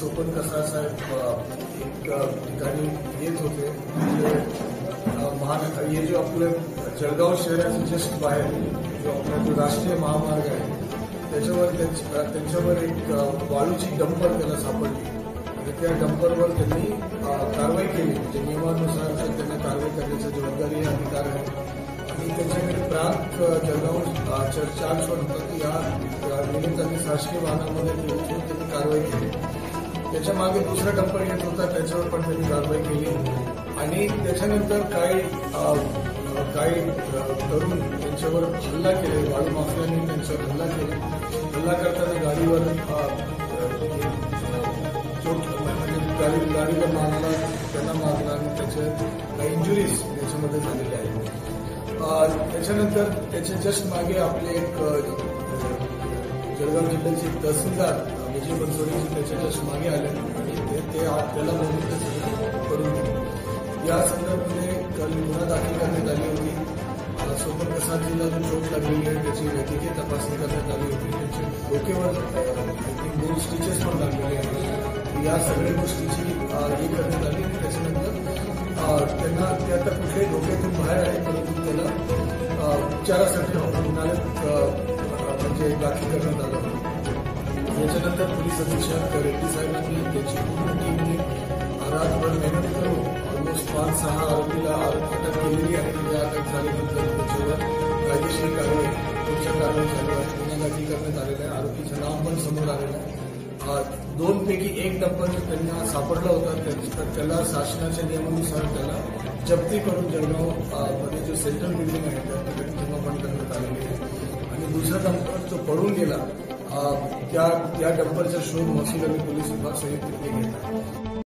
सोपन कसाळ साहेब एक ठिकाणी येत होते. महानगर हे जो आपलं जळगाव शहराच्या जस्ट बाहेर जो आपला जो राष्ट्रीय महामार्ग आहे त्यांच्यावर एक वाळूची डंपर त्याला सापडली आणि त्या डंपरवर त्यांनी कारवाई केली. म्हणजे नियमानुसार त्यांना कारवाई करण्याचा जबाबदारी अधिकार आहे आणि त्याच्यामध्ये प्रांत जळगाव चार्ज होता की या निमित्ताने शासकीय वाहनामध्ये त्यांनी कारवाई केली. त्याच्या मागे दुसरा डंपर येत होता त्याच्यावर पण त्यांनी कारवाई केली आणि त्याच्यानंतर काही तरुण त्यांच्यावर हल्ला केले. वाळू माफियांनी त्यांच्यावर हल्ला केला. हल्ला करताना गाडीवर गाडीवर मारला, त्यांना मारला आणि त्याचे काही इंजुरीज त्याच्यामध्ये झालेल्या आहेत. त्याच्यानंतर त्याच्या जस्ट मागे आपले एक जळगाव जिल्ह्याचे तहसीलदार विजय बनसोडे त्याच्या जस्ट मागे आले आणि त्याला बोलून करून या संदर्भामध्ये काल गुन्हा दाखल करण्यात आली होती. सोबत कसाजीला जो चोट लागलेली आहे त्याची वैद्यकीय तपासणी करण्यात आली होती. त्याच्या डोक्यावर 2 स्टिचेस पण लागलेले आहेत. या सगळ्या गोष्टीची हे करण्यात आली आणि त्याच्यानंतर त्यांना ते आता कुठल्याही डोक्यातून बाहेर आहे परंतु त्याला उपचारासाठी रुग्णालयात म्हणजे दाखल करण्यात आलं. याच्यानंतर पोलीस अधीक्षक रेड्डी साहेबांनी त्याची पूर्ण टीमने रातभर मेहनत करून ऑलमोस्ट 5-6 आरोपीला अटक केलेली आहे. ज्या अटक झाल्यानंतर त्याच्यावर कायदेशीर कारवाई पुढच्या कारवाई चालू आहे. गुन्हा दाखल करण्यात आलेला आहे. आरोपीचं नाव पण समोर आलेलं आहे. 2 पैकी 1 डंपर त्यांना सापडला होता. त्याला शासनाच्या नियमानुसार त्याला जप्ती करून जळगाव मध्ये जो सेंट्रल बिल्डिंग आहे त्या ठिकाणी जमा पण करण्यात आलेली आहे आणि दुसरा डंपर जो पडून गेला त्या डंपरचा शोध महसूल आणि पोलीस विभाग संयुक्तपणे घेतात.